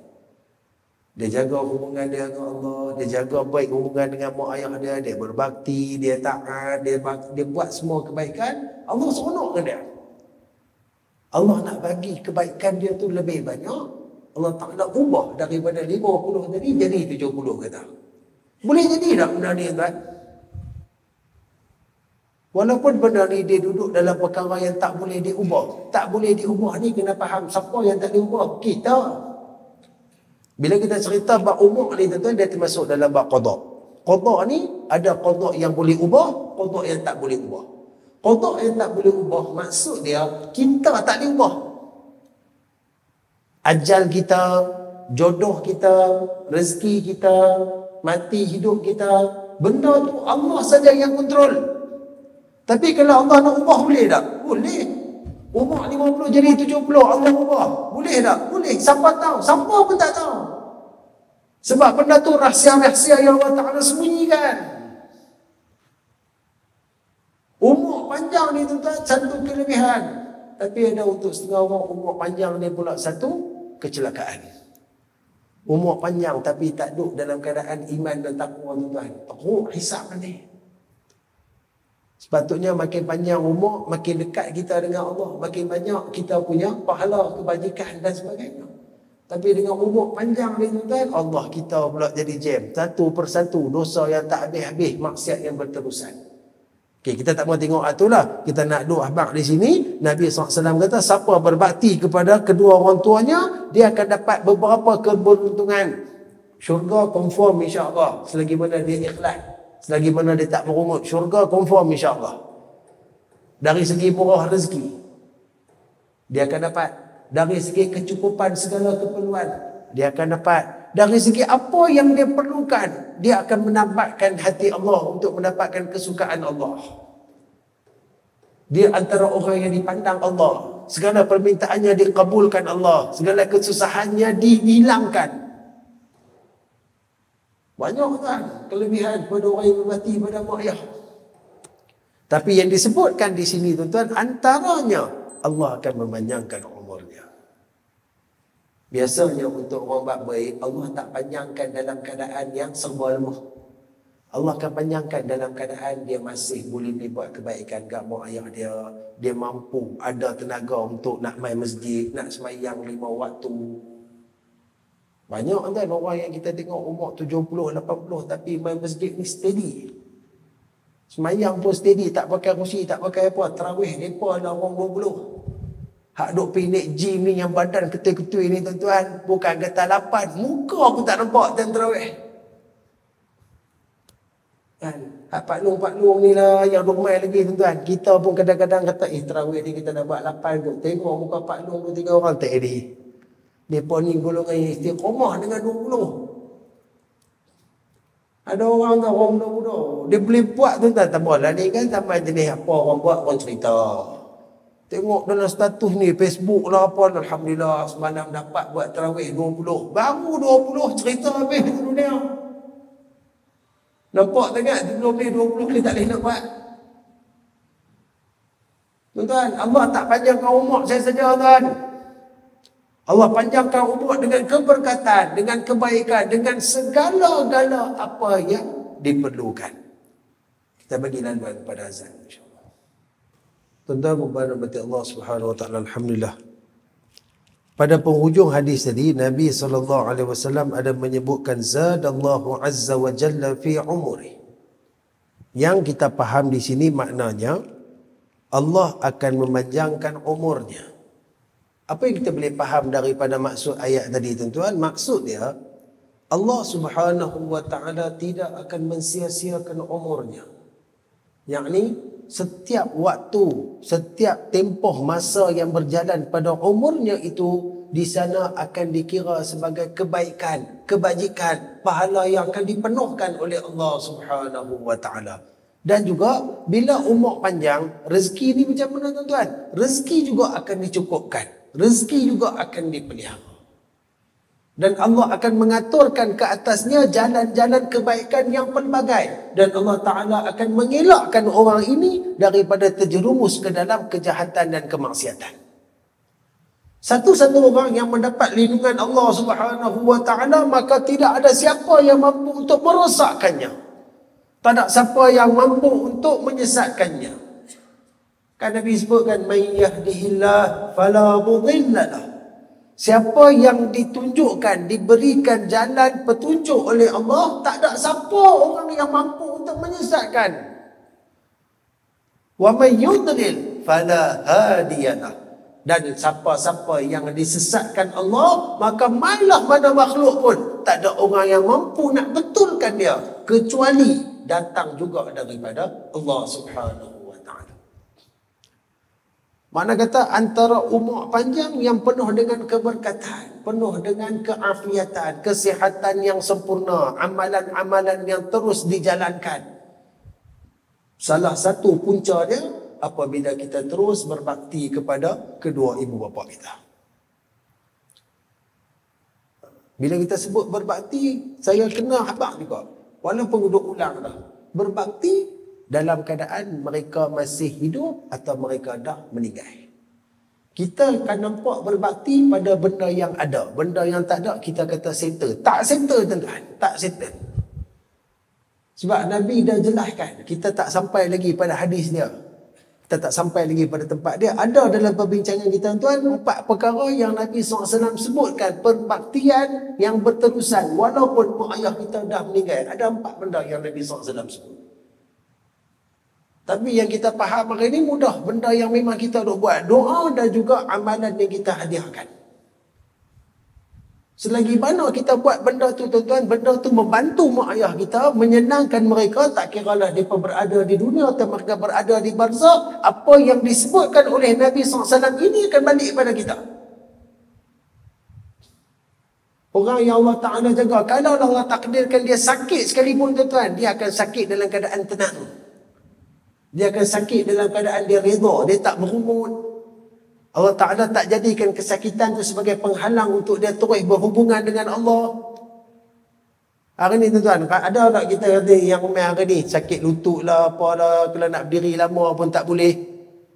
Dia jaga hubungan dia dengan Allah, dia jaga baik hubungan dengan mak ayah dia berbakti, dia taat, dia buat semua kebaikan. Allah seronok dengan dia. Allah nak bagi kebaikan dia tu lebih banyak. Allah Ta'ala ubah daripada 50 tadi jadi 70 kata. Boleh jadi tak benda ni tuan? Walaupun benda ni dia duduk dalam perkara yang tak boleh diubah. Tak boleh diubah ni kena faham siapa yang tak diubah? Kita. Bila kita cerita bab umur ni tuan-tuan, dia termasuk dalam bab qada. Qada ni ada qada yang boleh ubah, qada yang tak boleh ubah. Qada yang tak boleh ubah maksud dia kita tak diubah. Ajal kita, jodoh kita, rezeki kita, mati hidup kita, benda tu Allah saja yang kontrol. Tapi kalau Allah nak ubah boleh tak? Boleh. Umur 50 jadi 70 Allah ubah. Boleh tak? Boleh. Siapa tahu? Siapa pun tak tahu. Sebab benda tu rahsia-rahsia yang Allah Ta'ala sembunyikan. Umur panjang ni tuan-tuan satu kelebihan. Tapi ada untuk setengah orang umur panjang ni pula satu kecelakaan. Umur panjang tapi tak duduk dalam keadaan iman dan takwa tuan-tuan. Teruk hisab ni. Sepatutnya makin panjang umur, makin dekat kita dengan Allah, makin banyak kita punya pahala, kebajikan dan sebagainya. Tapi dengan umur panjang ni tuan-tuan, Allah kita pula jadi jam. Satu persatu dosa yang tak habis-habis, maksiat yang berterusan. Okay, kita tak mahu tengok itulah. Kita nak duduk abang di sini. Nabi SAW kata, siapa berbakti kepada kedua orang tuanya, dia akan dapat beberapa keberuntungan. Syurga confirm insya-Allah, selagi mana dia ikhlas. Selagi mana dia tak merungut, syurga confirm insya-Allah. Dari segi murah rezeki, dia akan dapat. Dari segi kecukupan segala keperluan, dia akan dapat. Dari segi apa yang dia perlukan, dia akan menambahkan hati Allah untuk mendapatkan kesukaan Allah. Dia antara orang yang dipandang Allah. Segala permintaannya dikabulkan Allah. Segala kesusahannya dihilangkan. Banyak kan kelebihan pada orang yang berbakti pada mak ayah. Tapi yang disebutkan di sini tuan-tuan, antaranya Allah akan memanjangkan umurnya. Biasanya untuk orang buat baik, Allah tak panjangkan dalam keadaan yang serba lemah. Allah akan panjangkan dalam keadaan dia masih boleh buat kebaikan kat mak ayah dia. Dia mampu, ada tenaga untuk nak main masjid, nak semayang 5 waktu. Banyak kan orang yang kita tengok umur 70, 80 tapi main masjid ni steady. Semayang pun steady, tak pakai kursi, tak pakai apa. Tarawih mereka ada orang 20. Hak duk pergi naik gym ni yang badan ketul-ketul ni tuan-tuan, bukan kata 8, muka pun tak nampak dan tarawih. Kan? Hak Pak Long ni lah yang rumai lagi tuan-tuan. Kita pun kadang-kadang kata, tarawih ni kita dah buat 8 tu. Tengok muka Pak Long 2-3 orang tak ada. Mereka ni golongan yang istiqamah dengan 20. Ada orang tak, orang muda-muda. Dia boleh buat tu tak boleh ni kan sampai jenis apa orang buat, orang cerita. Tengok dalam status ni, Facebook lah apa. Alhamdulillah semalam dapat buat tarawih 20. Baru 20 cerita habis di dunia. Nampak tak sebelum ni 20 ni tak boleh nak buat. Tuan-tuan, Allah tak panjangkan umur saya saja tuan. Allah panjangkan umur dengan keberkatan, dengan kebaikan, dengan segala-gala apa yang diperlukan. Kita bagi laluan pada azan insya-Allah. Tuan-tuan berhormat Allah Subhanahu wa taala, alhamdulillah. Pada penghujung hadis tadi Nabi SAW ada menyebutkan zadallahu azza wa jalla fi umri. Yang kita faham di sini maknanya Allah akan memanjangkan umurnya. Apa yang kita boleh faham daripada maksud ayat tadi tuan-tuan? Maksud dia, Allah Subhanahu wa taala tidak akan mensia-siakan umurnya. Yakni setiap waktu, setiap tempoh masa yang berjalan pada umurnya itu di sana akan dikira sebagai kebaikan, kebajikan, pahala yang akan dipenuhkan oleh Allah Subhanahu wa taala. Dan juga bila umur panjang, rezeki ni macam mana tuan-tuan? Rezeki juga akan dicukupkan. Rezeki juga akan dipelihara. Dan Allah akan mengaturkan ke atasnya jalan-jalan kebaikan yang pelbagai. Dan Allah Ta'ala akan mengelakkan orang ini daripada terjerumus ke dalam kejahatan dan kemaksiatan. Satu-satu orang yang mendapat lindungan Allah Subhanahu wa Ta'ala, maka tidak ada siapa yang mampu untuk merosakkannya. Tak ada siapa yang mampu untuk menyesatkannya. Kan Nabi sebutkan, "Man yahdihillah fala mudilla lah." Siapa yang ditunjukkan, diberikan jalan petunjuk oleh Allah, tak ada siapa orang yang mampu untuk menyesatkan. Wa man yudlil fala hadiyalah. Dan siapa-siapa yang disesatkan Allah, maka malah mana makhluk pun tak ada orang yang mampu nak betulkan dia, kecuali datang juga daripada Allah Subhanahu wa Ta'ala. Mana kata antara umur panjang yang penuh dengan keberkatan, penuh dengan keafiatan, kesihatan yang sempurna, amalan-amalan yang terus dijalankan. Salah satu punca dia apabila kita terus berbakti kepada kedua ibu bapa kita. Bila kita sebut berbakti, saya kena habaq juga. Walaupun duduk ulang dah. Berbakti dalam keadaan mereka masih hidup atau mereka dah meninggal. Kita akan nampak berbakti pada benda yang ada. Benda yang tak ada, kita kata settle. Tak settle tuan-tuan. Tak settle. Sebab Nabi dah jelaskan. Kita tak sampai lagi pada hadis dia. Kita tak sampai lagi pada tempat dia. Ada dalam perbincangan kita tuan, 4 perkara yang Nabi SAW sebutkan, perbaktian yang berterusan walaupun mak ayah kita dah meninggal. Ada 4 benda yang Nabi SAW sebut. Tapi yang kita faham hari ini mudah, benda yang memang kita duk buat, doa dan juga amalan yang kita hadiahkan. Selagi mana kita buat benda tu tuan-tuan, benda tu membantu mak ayah kita, menyenangkan mereka, tak kiralah mereka berada di dunia atau mereka berada di barzakh, apa yang disebutkan oleh Nabi SAW ini akan balik kepada kita. Orang yang Allah Ta'ala jaga, kalau Allah takdirkan dia sakit sekalipun tuan-tuan, dia akan sakit dalam keadaan tenang. Dia akan sakit dalam keadaan dia redha, dia tak berumur. Allah Ta'ala tak jadikan kesakitan itu sebagai penghalang untuk dia terus berhubungan dengan Allah. Hari ni tuan-tuan, ada tak kita kata yang hari ni sakit lutut lah, apalah, kalau nak berdiri lama pun tak boleh.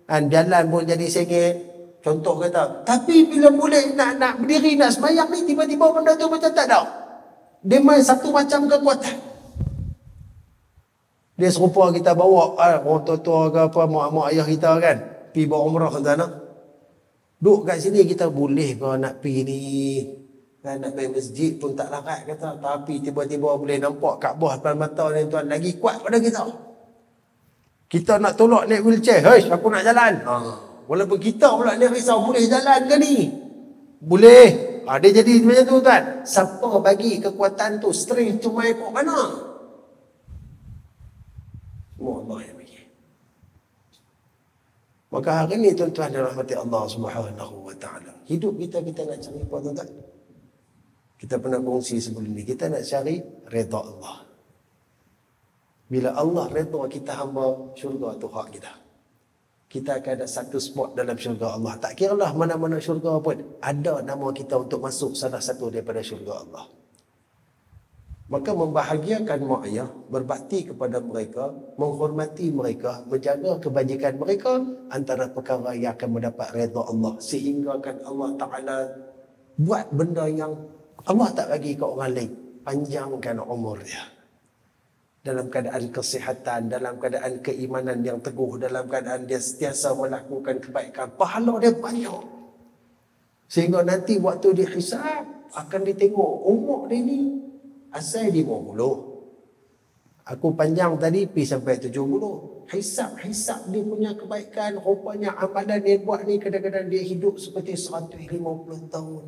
Jalan pun jadi sengit. Contoh kata, tapi bila boleh nak berdiri, nak sembahyang ni, tiba-tiba benda tu macam tak ada. Dia main satu macam kekuatan. Dia serupa kita bawa orang tua-tua ke apa, mak ayah kita kan, pergi bawa umrah tuan-tuan. Duduk kat sini kita boleh kau nak pergi ni, kan, nak pergi masjid pun tak larat kata, tapi tiba-tiba boleh nampak Kaabah depan mata ni tuan, lagi kuat pada kita. Kita nak tolak naik wheelchair, "Hei, aku nak jalan." Walaupun kita pula dia risau, boleh jalan ke ni? Boleh. Dia jadi macam tu tuan. Siapa bagi kekuatan tu, strength tu mai kat mana? Semua Allah yang bagi. Maka hari ni tuan-tuan dirahmati Allah Subhanahu wa Ta'ala, hidup kita nak cari apa tuan-tuan? Kita pernah kongsi sebelum ni, kita nak cari redha Allah. Bila Allah redha kita hamba, syurga tu hak kita. Kita akan ada satu spot dalam syurga Allah. Tak kiralah mana-mana syurga pun, ada nama kita untuk masuk salah satu daripada syurga Allah. Maka membahagiakan mak ayah, berbakti kepada mereka, menghormati mereka, menjaga kebajikan mereka, antara perkara yang akan mendapat redha Allah. Sehingga kan Allah Ta'ala buat benda yang Allah tak bagi ke orang lain. Panjangkan umur dia. Dalam keadaan kesihatan, dalam keadaan keimanan yang teguh, dalam keadaan dia sentiasa melakukan kebaikan. Pahala dia banyak. Sehingga nanti waktu dihisab, akan ditengok umur dia ni asal 50. Aku panjang tadi pergi sampai 70. Hisab dia punya kebaikan, rupanya amalan dia buat ni kadang-kadang dia hidup seperti 150 tahun,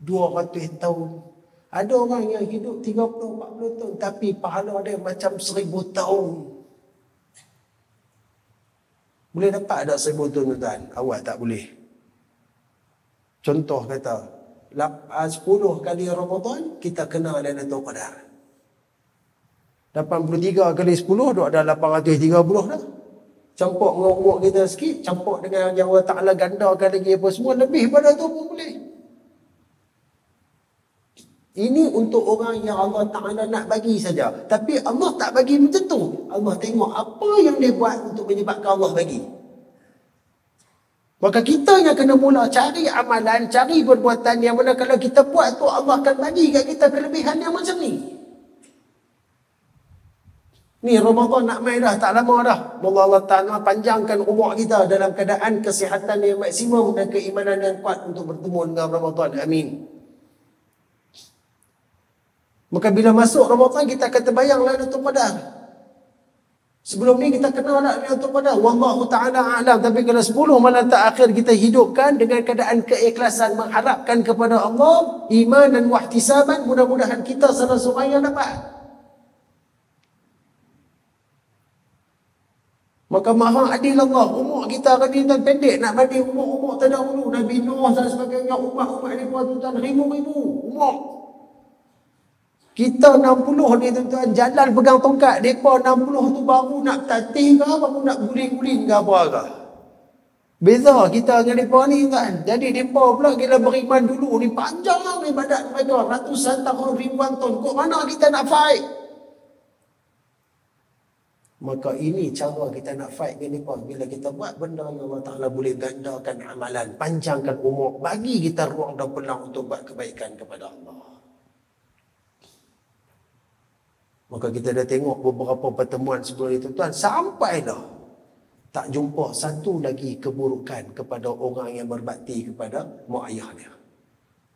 200 tahun. Ada orang yang hidup 30-40 tahun tapi pahala dia macam 1000 tahun. Boleh dapat tak 1000 tahun tuan? Awak tak boleh. Contoh kata 10 kali Ramadan kita kena Lailatul Qadar. 83 kali 10 duk ada 830 dah. Campur dengan umur kita sikit, campur dengan yang Allah Ta'ala gandakan lagi apa semua, lebih pada tu pun boleh. Ini untuk orang yang Allah Ta'ala nak bagi saja. Tapi Allah tak bagi macam tu. Allah tengok apa yang dia buat untuk menyebabkan Allah bagi. Maka kita yang kena mula cari amalan, cari perbuatan yang mana kalau kita buat tu Allah akan bagi kat kita kelebihan yang macam ni. Ni Ramadan nak main dah, tak lama dah. Allah Ta'ala panjangkan umur kita dalam keadaan kesihatan yang maksimum dan keimanan yang kuat untuk bertemu dengan Ramadan. Amin. Maka bila masuk Ramadan kita akan terbayang Lailatul Qadar. Sebelum ni kita kenal Lailatul Qadar, wallahu ta'ala a'lam. Tapi kalau 10 malam terakhir kita hidupkan dengan keadaan keikhlasan, mengharapkan kepada Allah, iman dan wahtisaban, mudah-mudahan kita salah seorang yang dapat. Maka maha adil Allah. Umur kita tadi tuan pendek nak banding umur-umur terdahulu. Nabi Nuh dan sebagainya, umat-umat ni tuan-tuan ribu-ribu umur. Kita 60 ni tuan-tuan jalan pegang tongkat. Mereka 60 tu baru nak tatih ke, baru nak guling-guling ke apa ke. Beza kita dengan mereka ni tuan. Jadi mereka pula kita beriman dulu ni panjang lah ibadat mereka. Ratusan tahun, ribuan tahun. Kok mana kita nak fight? Maka ini cara kita nak fight dengan mereka. Bila kita buat benda yang Allah Ta'ala boleh gandakan amalan, panjangkan umur, bagi kita ruang dan peluang untuk buat kebaikan kepada Allah. Maka kita dah tengok beberapa pertemuan sebelum itu tuan, sampailah tak jumpa satu lagi keburukan kepada orang yang berbakti kepada mak ayah dia.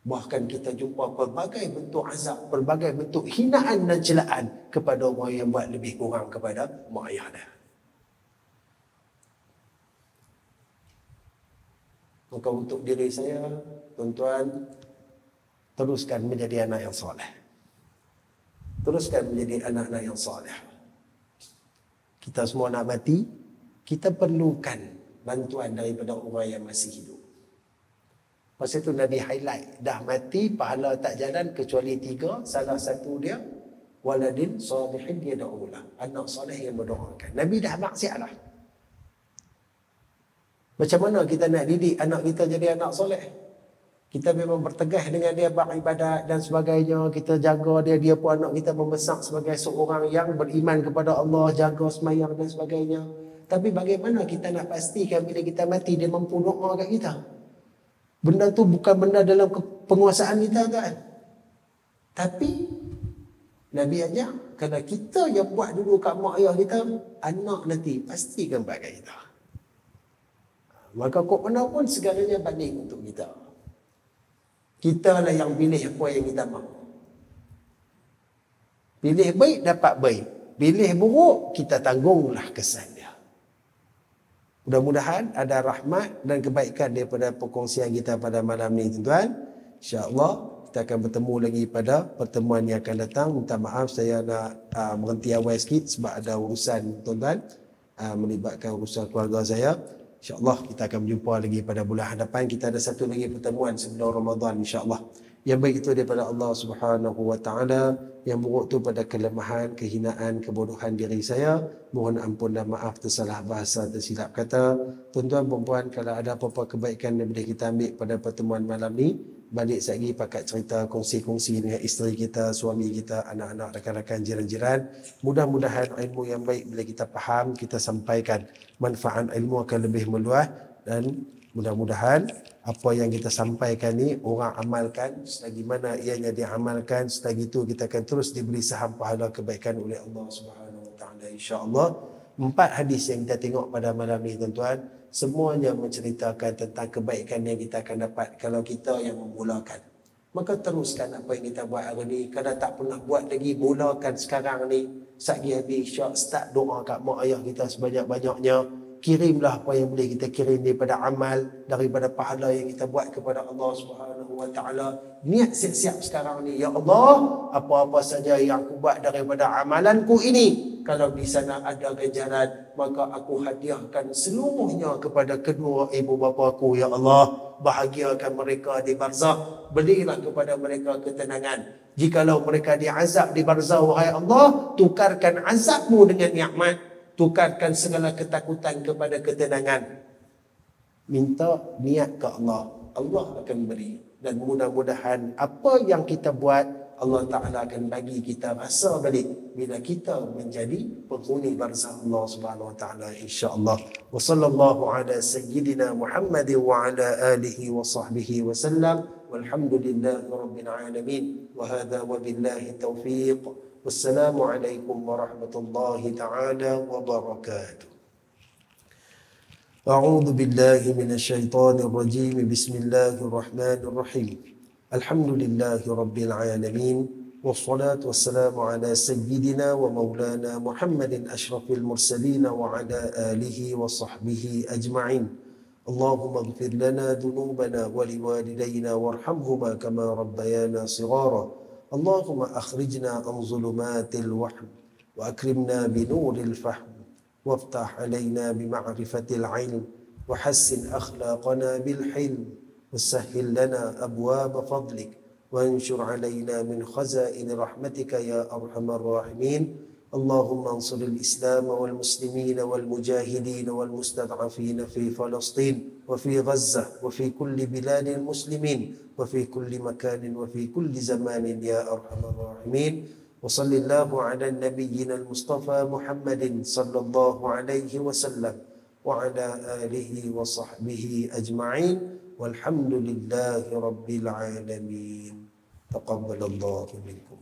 Bahkan kita jumpa pelbagai bentuk azab, pelbagai bentuk hinaan dan celaan kepada orang yang buat lebih kurang kepada mak ayah dia. Maka untuk diri saya, tuan-tuan, teruskan menjadi anak yang soleh. Teruskan menjadi anak-anak yang soleh. Kita semua nak mati, kita perlukan bantuan daripada orang yang masih hidup. Masa itu Nabi highlight, dah mati, pahala tak jalan kecuali 3. Salah satu dia, waladin salihin yad'ulah. Anak soleh yang berdoakan. Nabi dah maksiat lah. Macam mana kita nak didik anak kita jadi anak soleh? Kita memang bertegah dengan dia beribadat dan sebagainya. Kita jaga dia, dia pun anak kita membesar sebagai seorang yang beriman kepada Allah, jaga semayang dan sebagainya. Tapi bagaimana kita nak pastikan bila kita mati, dia mampu doa kat kita? Benda tu bukan benda dalam penguasaan kita kan. Tapi Nabi ajak, kalau kita yang buat dulu kat mak ayah kita, anak nanti pastikan buat kat kita. Maka kok mana pun segalanya banding untuk kita. Kita lah yang pilih apa yang kita mahu. Pilih baik, dapat baik. Pilih buruk, kita tanggunglah kesan dia. Mudah-mudahan ada rahmat dan kebaikan daripada perkongsian kita pada malam ni tuan-tuan. InsyaAllah kita akan bertemu lagi pada pertemuan yang akan datang. Minta maaf saya nak berhenti awal sikit sebab ada urusan tuan-tuan, melibatkan urusan keluarga saya. InsyaAllah kita akan berjumpa lagi pada bulan hadapan. Kita ada satu lagi pertemuan sebelum Ramadan insyaAllah. Yang baik itu daripada Allah Subhanahu Wa Taala, yang buruk itu pada kelemahan, kehinaan, kebodohan diri saya. Mohon ampun dan maaf tersalah bahasa, tersilap kata. Tuan-tuan perempuan, kalau ada apa-apa kebaikan yang boleh kita ambil pada pertemuan malam ni, balik lagi pakat cerita, kongsi-kongsi dengan isteri kita, suami kita, anak-anak, rakan-rakan, jiran-jiran. Mudah-mudahan ilmu yang baik bila kita faham, kita sampaikan. Manfaat ilmu akan lebih meluas dan mudah-mudahan apa yang kita sampaikan ni orang amalkan. Selagi mana ianya diamalkan, selagi itu kita akan terus diberi saham pahala kebaikan oleh Allah Subhanahu Wa Taala insya-Allah. 4 hadis yang kita tengok pada malam ni tuan-tuan, semuanya menceritakan tentang kebaikan yang kita akan dapat kalau kita yang memulakan. Maka teruskan apa yang kita buat hari ni. Kalau tak pernah buat lagi, mulakan sekarang ni. Sagi habis syak start doa kat mak ayah kita sebanyak-banyaknya. Kirimlah apa yang boleh kita kirim daripada amal, daripada pahala yang kita buat kepada Allah Subhanahu Wa Taala. Niat siap-siap sekarang ni, ya Allah, apa-apa saja yang aku buat daripada amalanku ini, kalau di sana ada ganjaran, maka aku hadiahkan seluruhnya kepada kedua ibu bapa aku, ya Allah. Bahagiakan mereka di barzakh, berilah kepada mereka ketenangan. Jikalau mereka diazab di barzah, wahai Allah, tukarkan azabmu dengan nikmat, tukarkan segala ketakutan kepada ketenangan. Minta niat ke Allah, Allah akan beri. Dan mudah-mudahan apa yang kita buat, Allah Ta'ala akan bagi kita rasa balik bila kita menjadi penghuni barzah Allah Subhanahu Wa Ta'ala, insya-Allah. Wa sallallahu ala sayyidina Muhammad wa ala alihi wa sahbihi wa sallam. Walhamdulillahi rabbil alamin. Wa hadha wa billahi taufiq. Wassalamu alaikum warahmatullahi ta'ala wabarakatuh. أعوذ بالله من الشيطان الرجيم. بسم الله الرحمن الرحيم. الحمد لله رب العالمين، والصلاة والسلام على سيدنا ومولانا محمد أشرف المرسلين وعلى آله وصحبه أجمعين. اللهم اغفر لنا ذنوبنا ولوالدينا وارحمهما كما ربيانا صغارا. اللهم أخرجنا عن ظلمات الوهم وأكرمنا بنور الفهم، وافتح علينا بمعرفة العلم، وحسن أخلاقنا بالحلم، وسهل لنا أبواب فضلك، وانشر علينا من خزائن رحمتك يا أرحم الراحمين. اللهم انصر الإسلام والمسلمين والمجاهدين والمستضعفين في فلسطين وفي غزة وفي كل بلاد المسلمين وفي كل مكان وفي كل زمان يا أرحم الراحمين. وصل الله على نبينا المصطفى محمد صلى الله عليه وسلم وعلى آله وصحبه أجمعين. والحمد لله رب العالمين. تقبل الله منكم.